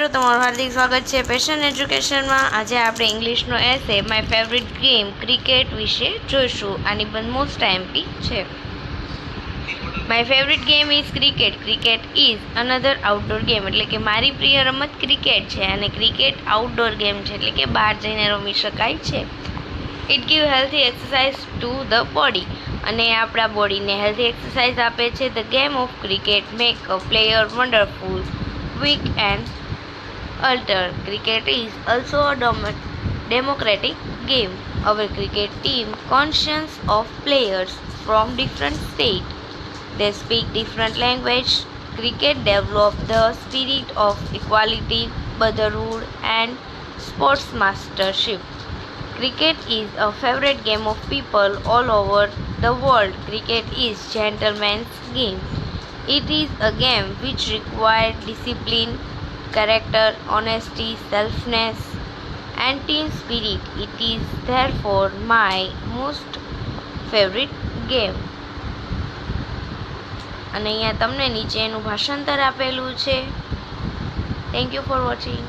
મિત્રો, તમારું હાર્દિક સ્વાગત છે પેશન એજ્યુકેશનમાં. આજે આપણે ઇંગ્લિશનો એસે માય ફેવરિટ ગેમ ક્રિકેટ વિશે જોઈશું. આની બંધ મોસ્ટ એમપી છે. My favourite game is cricket. Cricket is another outdoor game. એટલે કે મારી પ્રિય રમત ક્રિકેટ છે. અને ક્રિકેટ આઉટડોર ગેમ છે, એટલે કે બહાર જઈને રમી શકાય છે. It give healthy exercise to the body. અને આપણા બોડીને હેલ્ધી એક્સરસાઇઝ આપે છે. The game of cricket make a player wonderful, weak and alter. Cricket is also a democratic game. Our cricket team consists of players from different states. They speak different language. Cricket develops the spirit of equality, brotherhood and sportsmanship. Cricket is a favorite game of people all over the world. Cricket is gentleman's game. It is a game which requires discipline, character, honesty, selfness, and team spirit. It is therefore my most favorite game. અને અહીંયા તમને નીચે એનું ભાષાંતર આપેલું છે. Thank you for watching.